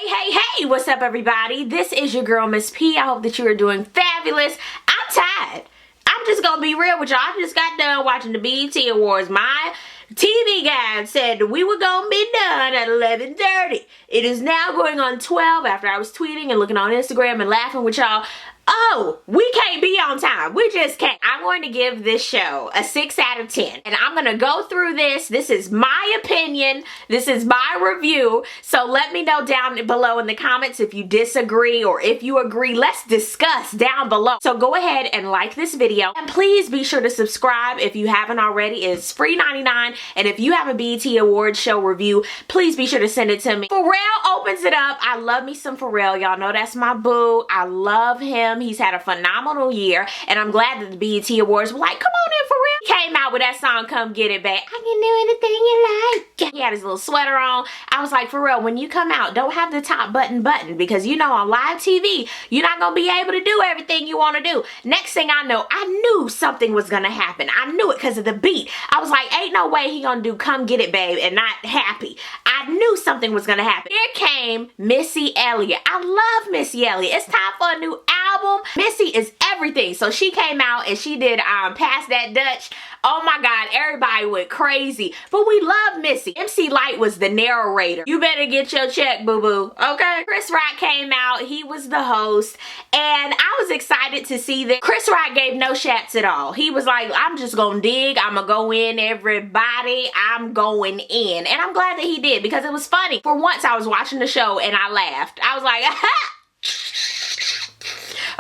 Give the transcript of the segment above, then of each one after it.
Hey, what's up everybody? This is your girl Miss P. I hope that you are doing fabulous. I'm tired. I'm just gonna be real with y'all. I just got done watching the BET Awards. My TV guide said we were gonna be done at 11:30. It is now going on 12 after I was tweeting and looking on Instagram and laughing with y'all. Oh, we can't be on time. We just can't. I'm going to give this show a 6 out of 10. And I'm going to go through this. This is my opinion. This is my review. So let me know down below in the comments if you disagree or if you agree. Let's discuss down below. So go ahead and like this video. And please be sure to subscribe if you haven't already. It's free 99. And if you have a BET Awards show review, please be sure to send it to me. Pharrell opens it up. I love me some Pharrell. Y'all know that's my boo. I love him. He's had a phenomenal year, and I'm glad that the BET Awards were like, come on in, Pharrell. He came out with that song, Come Get It Back. I can do anything you like. He had his little sweater on. I was like, Pharrell, when you come out, don't have the top button, because you know on live TV, you're not going to be able to do everything you want to do. Next thing I know, I knew something was going to happen. I knew it because of the beat. I was like, ain't no way he going to do Come Get It, babe, and not happy. I knew something was going to happen. Here came Missy Elliott. I love Missy Elliott. It's time for a new album. Missy is everything. So she came out and she did Pass That Dutch. Oh my God, everybody went crazy. But we love Missy. MC Lyte was the narrator. You better get your check, boo-boo. Okay? Chris Rock came out. He was the host. And I was excited to see that Chris Rock gave no shats at all. He was like, I'm just gonna dig. I'm gonna go in, everybody. I'm going in. And I'm glad that he did because it was funny. For once, I was watching the show and I laughed. I was like, aha!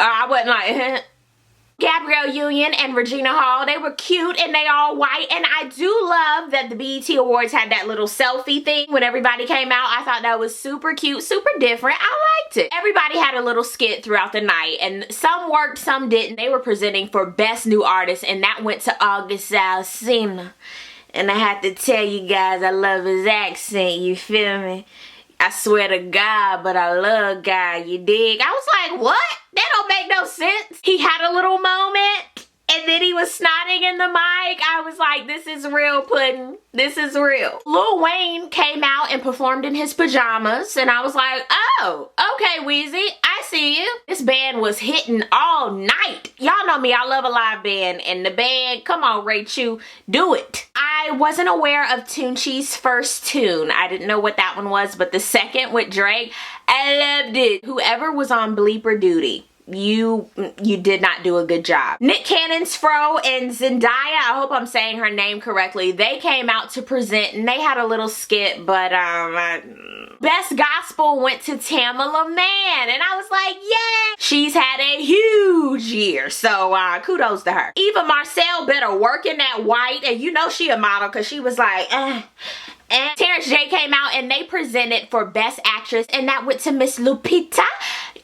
I wasn't like, Gabrielle Union and Regina Hall, they were cute and they all white, and I do love that the BET Awards had that little selfie thing when everybody came out. I thought that was super cute, super different. I liked it. Everybody had a little skit throughout the night, and some worked, some didn't. They were presenting for Best New Artist, and that went to August Alsina. And I have to tell you guys, I love his accent, you feel me? I swear to God, but I love God, you dig? I was like, what? That don't make no sense. He had a little moment, and then he was snotting in the mic. I was like, this is real, Puddin'. This is real. Lil Wayne came out and performed in his pajamas, and I was like, oh, okay, Weezy, I see you. This band was hitting all night. Y'all know me, I love a live band, and the band, come on, Ray Chew, do it. I wasn't aware of Tunechi's first tune. I didn't know what that one was, but the second with Drake, I loved it. Whoever was on bleeper duty, you did not do a good job. Nick Cannon's Fro and Zendaya, I hope I'm saying her name correctly, they came out to present and they had a little skit, but Best Gospel went to Tamala Man, and I was like, yeah, she's had a huge year, so kudos to her. Eva Marcel better work in that white, and you know she a model because she was like, And Terrence J came out and they presented for Best Actress, and that went to Miss Lupita.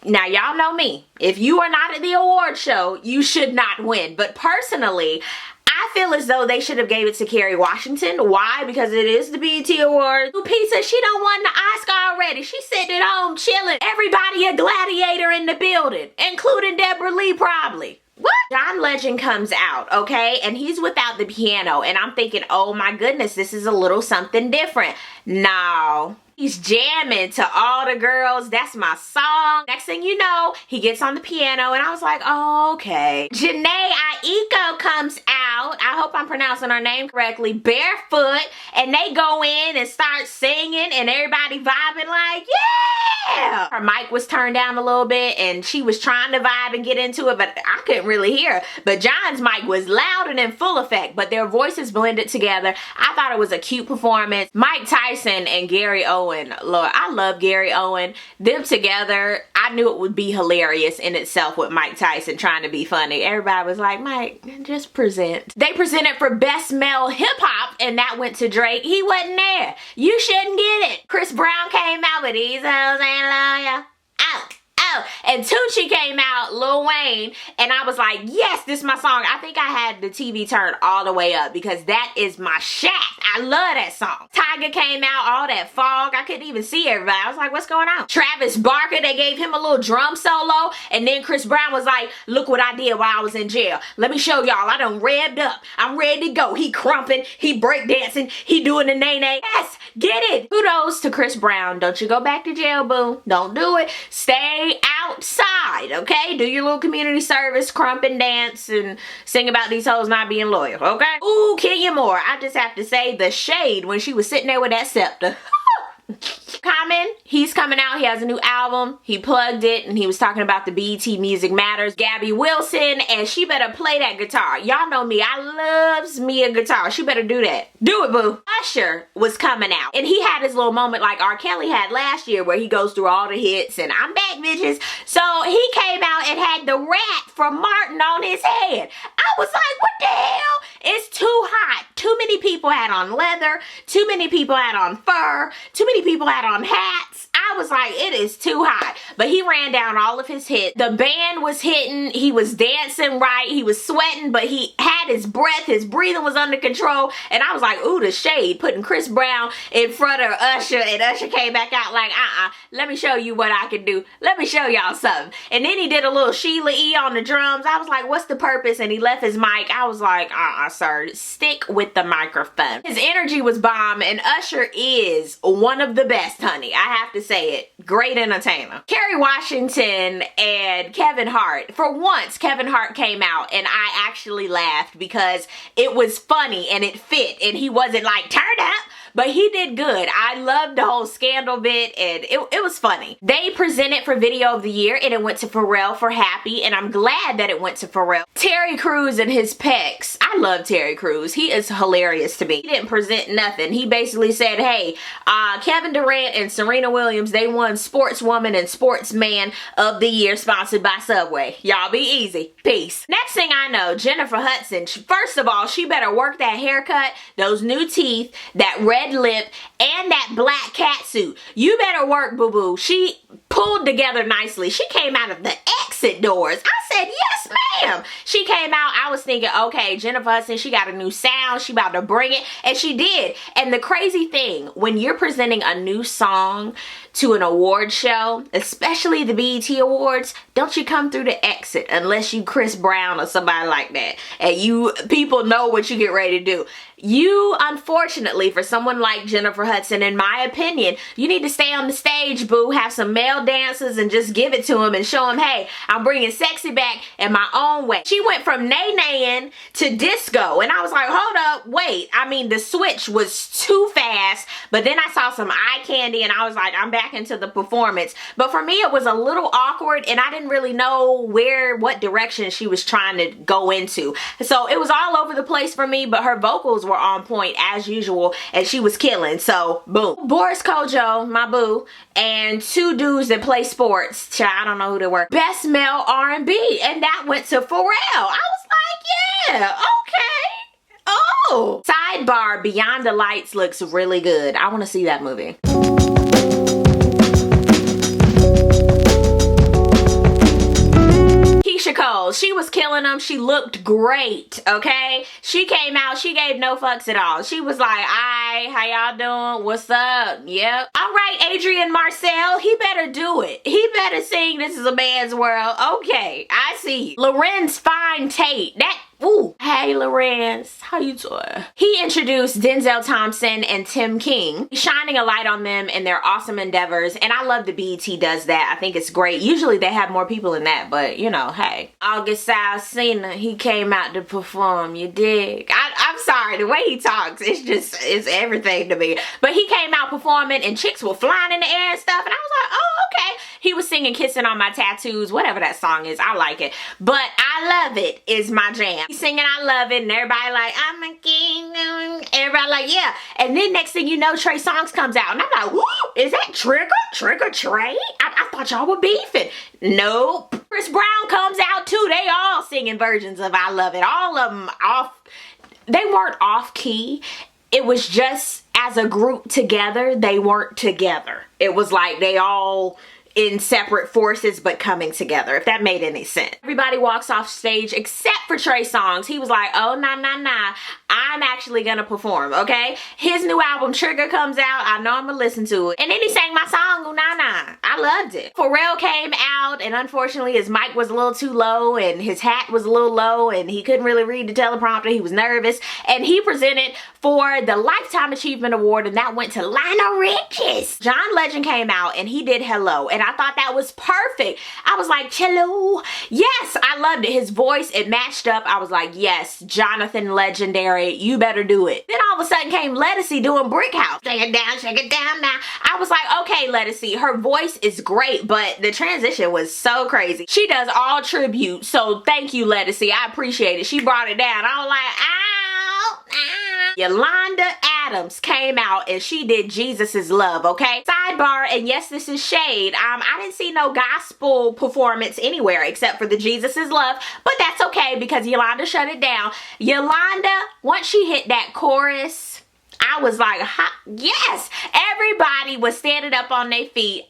Now, y'all know me. If you are not at the award show, you should not win. But personally, I feel as though they should have gave it to Kerry Washington. Why? Because it is the BET Awards. Lupita, she don't want the Oscar already. She's sitting at home chilling. Everybody a gladiator in the building, including Deborah Lee probably. What? John Legend comes out, okay, and he's without the piano, and I'm thinking, oh my goodness, this is a little something different. No. He's jamming to All the Girls. That's my song. Next thing you know, he gets on the piano, and I was like, oh, okay. Janae Aiko comes out. I hope I'm pronouncing her name correctly. Barefoot, and they go in and start singing, and everybody vibing like, yeah! Her mic was turned down a little bit, and she was trying to vibe and get into it, but I couldn't really hear. But John's mic was loud and in full effect, but their voices blended together. I thought it was a cute performance. Mike Tyson and Gary Owen. Lord, I love Gary Owen. Them together, I knew it would be hilarious in itself with Mike Tyson trying to be funny. Everybody was like, Mike, just present. They presented for Best Male Hip Hop, and that went to Drake. He wasn't there. You shouldn't get it. Chris Brown came out with these hoes ain't love ya. Out. go. And Tucci came out, Lil Wayne, and I was like, yes, this is my song. I think I had the TV turned all the way up because that is my shaft. I love that song. Tyga came out, all that fog. I couldn't even see everybody. I was like, what's going on? Travis Barker, they gave him a little drum solo, and then Chris Brown was like, look what I did while I was in jail. Let me show y'all. I done revved up. I'm ready to go. He crumping, he breakdancing, he doing the nay-nay. Yes, get it. Kudos to Chris Brown. Don't you go back to jail, boo. Don't do it. Stay outside, okay? Do your little community service, crump and dance, and sing about these hoes not being loyal, okay? Ooh, Kenya Moore. I just have to say the shade when she was sitting there with that scepter. Common, he's coming out. He has a new album. He plugged it and he was talking about the BET Music Matters. Gabby Wilson, and she better play that guitar. Y'all know me. I loves me a guitar. She better do that. Do it, boo. Usher was coming out and he had his little moment like R. Kelly had last year where he goes through all the hits and I'm back, bitches. So he came out and had the rat from Martin on his head. I was like, what the hell? It's too hot. Too many people had on leather. Too many people had on fur. Too many people had on hats. I was like, it is too hot. But he ran down all of his hits. The band was hitting. He was dancing right. He was sweating, but he had his breath. His breathing was under control. And I was like, ooh, the shade. Putting Chris Brown in front of Usher. And Usher came back out like, let me show you what I can do. Let me show y'all something. And then he did a little Sheila E on the drums. I was like, what's the purpose? And he left his mic. I was like, sir, stick with the microphone. His energy was bomb, and Usher is one of the best, honey. I have to say it. Great entertainer. Kerry Washington and Kevin Hart. For once, Kevin Hart came out, and I actually laughed because it was funny and it fit, and he wasn't like, turn up. But he did good. I loved the whole scandal bit and it was funny. They presented for Video of the Year and it went to Pharrell for Happy, and I'm glad that it went to Pharrell. Terry Crews and his pecs. I love Terry Crews. He is hilarious to me. He didn't present nothing. He basically said, hey, Kevin Durant and Serena Williams, they won Sportswoman and Sportsman of the Year sponsored by Subway. Y'all be easy. Peace. Next thing I know, Jennifer Hudson, first of all, she better work that haircut, those new teeth, that red lip, and that black cat suit. You better work, boo-boo. She pulled together nicely. She came out of the exit doors. I said, yes, ma'am. She came out. I was thinking, okay, Jennifer Hudson, she got a new sound. She about to bring it. And she did. And the crazy thing, when you're presenting a new song to an award show, especially the BET Awards, don't you come through the exit unless you Chris Brown or somebody like that. And people know what you get ready to do. You, unfortunately, for someone like Jennifer Hudson, in my opinion, you need to stay on the stage, boo. Have some male dancers and just give it to them and show them, hey, I'm bringing sexy back in my own way. She went from nay-naying to disco. And I was like, hold up, wait. I mean, the switch was too fast. But then I saw some eye candy and I was like, I'm back into the performance. But for me, it was a little awkward and I didn't really know what direction she was trying to go into. So it was all over the place for me, but her vocals were on point as usual and she was killing. So boom. Boris Kojo, my boo, and two dudes that play sports. I don't know who they were. Best male R&B, and that went to Pharrell. I was like, yeah, okay. Oh. Sidebar, Beyond the Lights looks really good. I want to see that movie. Cole, she was killing them. She looked great, okay? She came out, she gave no fucks at all. She was like, hi, how y'all doing? What's up? Yep. All right, Adrian Marcel, he better do it. He better sing This Is a Man's World. Okay, I see you. Lorenz Fine Tate, ooh, hey Lorenz, how you doing? He introduced Denzel Thompson and Tim King, shining a light on them and their awesome endeavors, and I love that BET does that. I think it's great. Usually they have more people in that, but you know, hey. August Alsina, he came out to perform, you dig? I'm sorry, the way he talks, it's everything to me. But he came out performing and chicks were flying in the air and stuff, and I was like, oh, okay. He was singing Kissing on My Tattoos, whatever that song is, I like it. But I Love It is my jam. He's singing I Love It and everybody like, I'm a king. Everybody like, yeah. And then next thing you know, Trey Songz comes out and I'm like, whoo, is that Trigger Trey? I thought y'all were beefing. Nope. Chris Brown comes out too. They all singing versions of I Love It. All of them they weren't off key. It was just as a group together, they weren't together. It was like they all in separate forces but coming together, if that made any sense. Everybody walks off stage except for Trey Songz. He was like, oh, nah, I'm actually gonna perform, okay? His new album Trigger comes out. I know I'm gonna listen to it. And then he sang my song, Ooh Nah Nah. I loved it. Pharrell came out, and unfortunately his mic was a little too low and his hat was a little low and he couldn't really read the teleprompter. He was nervous, and he presented for the Lifetime Achievement Award, and that went to Lionel Richie. John Legend came out and he did Hello, and I thought that was perfect. I was like, cello. Yes, I loved it. His voice, it matched up. I was like, yes, Jonathan Legendary, you better do it. Then all of a sudden came Lettucey doing Brick House. Shake it down now. I was like, okay, Lettucey, her voice is great, but the transition was so crazy. She does all tribute, so thank you, Lettucey. I appreciate it. She brought it down. I was like, ow, ow. Yolanda Adams came out and she did Jesus Is Love, okay? Sidebar, and yes, this is shade. I didn't see no gospel performance anywhere except for the Jesus Is Love, but that's okay because Yolanda shut it down. Yolanda, once she hit that chorus, I was like, yes! Everybody was standing up on their feet.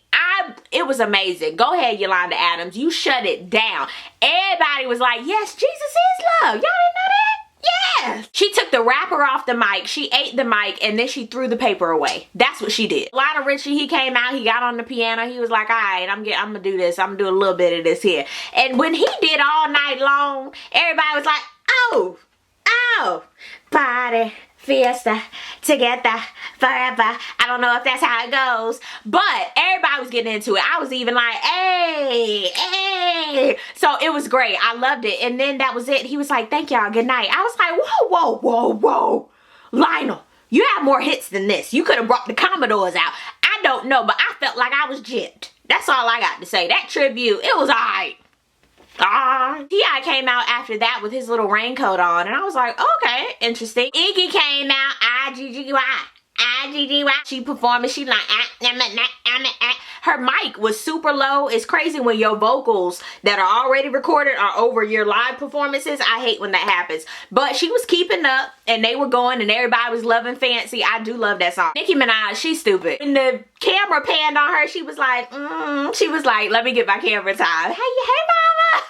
It was amazing. Go ahead, Yolanda Adams. You shut it down. Everybody was like, yes, Jesus is love. Y'all didn't know that? Yeah. She took the wrapper off the mic, she ate the mic, and then she threw the paper away. That's what she did. Lionel Richie, he came out, he got on the piano, he was like, all right, I'm gonna do this. I'm gonna do a little bit of this here. And when he did All Night Long, everybody was like, oh, party, fiesta, together, forever. I don't know if that's how it goes, but everybody was getting into it. I was even like, hey. So it was great. I loved it. And then that was it. He was like, thank y'all, good night. I was like, whoa. Lionel, you have more hits than this. You could have brought the Commodores out. I don't know, but I felt like I was gypped. That's all I got to say. That tribute, it was all right. T.I. came out after that with his little raincoat on, and I was like, okay, interesting. Iggy came out, I-G-G-Y. She performed and she like, her mic was super low. It's crazy when your vocals that are already recorded are over your live performances. I hate when that happens. But she was keeping up and they were going and everybody was loving Fancy. I do love that song. Nicki Minaj, she's stupid. When the camera panned on her, she was like, let me get my camera time. Hey mama.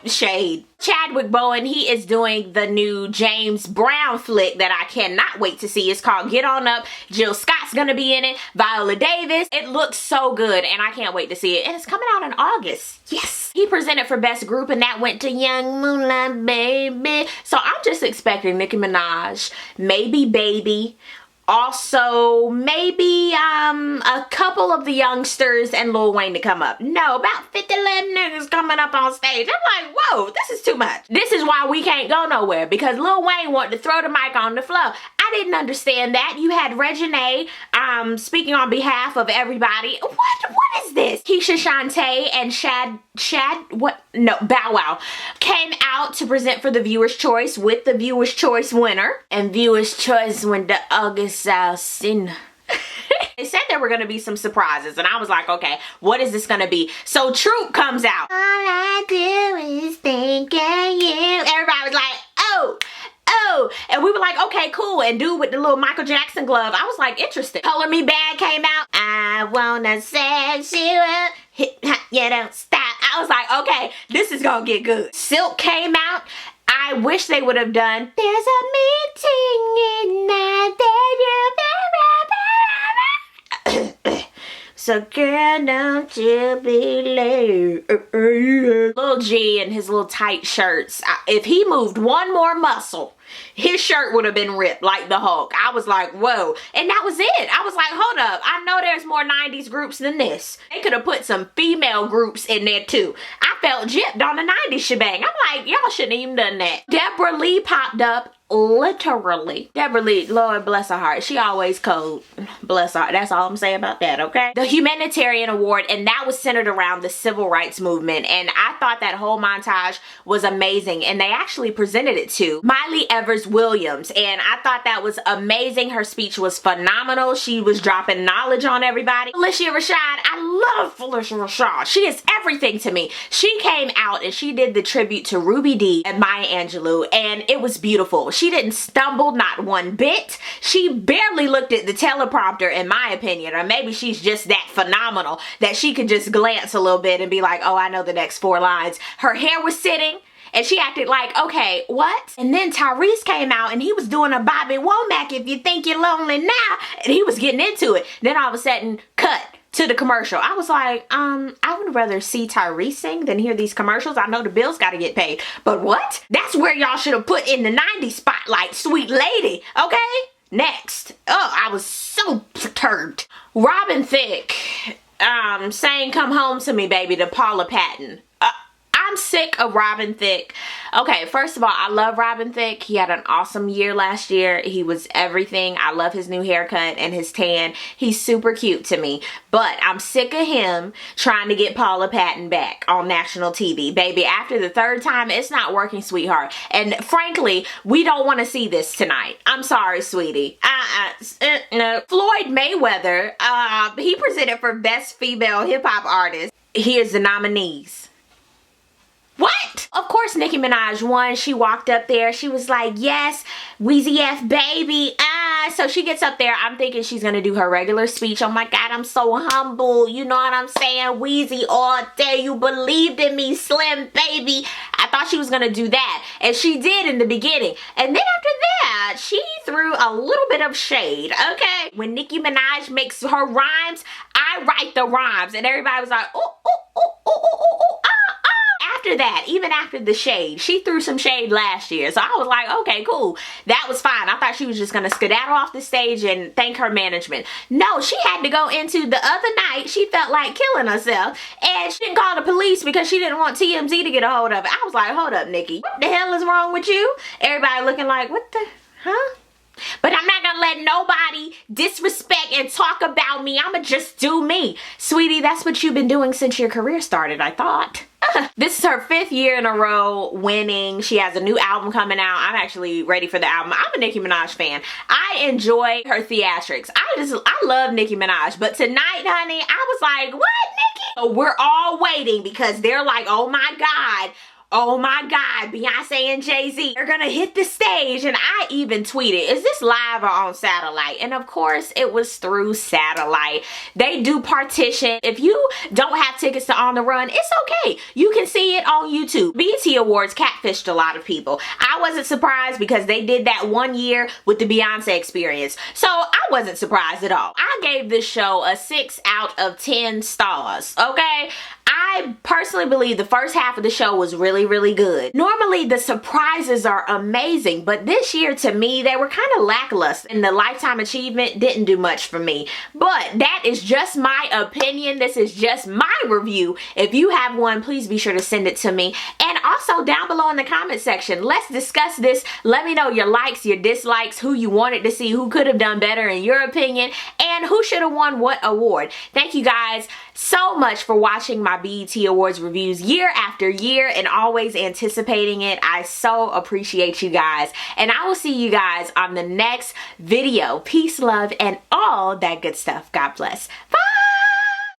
Shade. Chadwick Boseman, he is doing the new James Brown flick that I cannot wait to see. It's called Get On Up. Jill Scott's gonna be in it. Viola Davis. It looks so good and I can't wait to see it. And it's coming out in August. Yes. He presented for Best Group and that went to Young Moonlight Baby. So I'm just expecting Nicki Minaj, maybe Baby, also maybe a couple of the youngsters and Lil Wayne to come up. No, about 50 little niggas coming up on stage. I'm like, whoa, this is too much. This is why we can't go nowhere, because Lil Wayne wanted to throw the mic on the floor. I didn't understand that. You had Reginae speaking on behalf of everybody. What is this? Keisha Shantae and Bow Wow came out to present for the Viewer's Choice with the Viewer's Choice winner. And Viewer's Choice went to August Alsina. They said there were going to be some surprises and I was like, okay, what is this going to be? So Troop comes out. All I do is think of you. Everybody was like, oh. And we were like, okay, cool. And dude with the little Michael Jackson glove, I was like, interesting. Color Me Bad came out. I wanna sex you up. Hit, you don't stop. I was like, okay, this is gonna get good. Silk came out. I wish they would have done. There's a meeting in my bedroom. So girl, don't you be late. Lil G and his little tight shirts. If he moved one more muscle, his shirt would have been ripped like the Hulk. I was like, whoa. And that was it. I was like, hold up. I know there's more 90s groups than this. They could have put some female groups in there too. I felt gypped on the 90s shebang. I'm like, y'all shouldn't have even done that. Deborah Lee popped up. Literally. Deborah Lee, Lord bless her heart. She always cold. Bless her heart. That's all I'm saying about that, okay? The Humanitarian Award, and that was centered around the civil rights movement. And I thought that whole montage was amazing. And they actually presented it to Miley Evers Williams. And I thought that was amazing. Her speech was phenomenal. She was dropping knowledge on everybody. Alicia Rashad, I love Felicia Rashad. She is everything to me. She came out and she did the tribute to Ruby Dee and Maya Angelou, and it was beautiful. She didn't stumble not one bit. She barely looked at the teleprompter, in my opinion, or maybe she's just that phenomenal that she could just glance a little bit and be like, oh, I know the next 4 lines. Her hair was sitting. And she acted like, okay, what? And then Tyrese came out and he was doing a Bobby Womack, if you think you're lonely now. And he was getting into it. Then all of a sudden, cut to the commercial. I was like, I would rather see Tyrese sing than hear these commercials. I know the bills got to get paid. But what? That's where y'all should have put in the 90s spotlight, sweet lady. Okay? Next. Oh, I was so perturbed. Robin Thicke saying come home to me, baby, to Paula Patton. I'm sick of Robin Thicke. Okay, first of all, I love Robin Thicke. He had an awesome year last year. He was everything. I love his new haircut and his tan. He's super cute to me. But I'm sick of him trying to get Paula Patton back on national TV. Baby, after the 3rd time, it's not working, sweetheart. And frankly, we don't want to see this tonight. I'm sorry, sweetie. No. Floyd Mayweather, he presented for Best Female Hip Hop Artist. Here's the nominees. What? Of course Nicki Minaj won. She walked up there. She was like, yes, Weezy F baby. So she gets up there. I'm thinking she's going to do her regular speech. Oh my God, I'm so humble. You know what I'm saying? Weezy all day. You believed in me, Slim baby. I thought she was going to do that. And she did in the beginning. And then after that, she threw a little bit of shade. Okay? When Nicki Minaj makes her rhymes, I write the rhymes. And everybody was like, oh, oh, oh, oh, oh, oh, oh, after that, even after the shade, she threw some shade last year. So I was like, okay, cool. That was fine. I thought she was just going to skedaddle off the stage and thank her management. No, she had to go into the other night. She felt like killing herself. And she didn't call the police because she didn't want TMZ to get a hold of it. I was like, hold up, Nicki. What the hell is wrong with you? Everybody looking like, what the, huh? But I'm not gonna let nobody disrespect and talk about me. I'ma just do me. Sweetie, that's what you've been doing since your career started, I thought. This is her 5th year in a row winning. She has a new album coming out. I'm actually ready for the album. I'm a Nicki Minaj fan. I enjoy her theatrics. I love Nicki Minaj. But tonight, honey, I was like, what, Nicki? So we're all waiting because they're like, oh my God. Oh my God, Beyonce and Jay-Z are gonna hit the stage. And I even tweeted, is this live or on satellite? And of course, it was through satellite. They do partition. If you don't have tickets to On the Run, it's okay. You can see it on YouTube. BET Awards catfished a lot of people. I wasn't surprised because they did that one year with the Beyonce experience. So I wasn't surprised at all. I gave this show a 6 out of 10 stars, okay? I personally believe the first half of the show was really, really good. Normally, the surprises are amazing, but this year, to me, they were kind of lackluster, and the Lifetime Achievement didn't do much for me. But that is just my opinion. This is just my review. If you have one, please be sure to send it to me. And also, down below in the comment section, let's discuss this. Let me know your likes, your dislikes, who you wanted to see, who could have done better in your opinion, and who should have won what award. Thank you guys so much for watching my BET Awards reviews year after year and always anticipating it. I so appreciate you guys, and I will see you guys on the next video. Peace, love, and all that good stuff. God bless. Bye.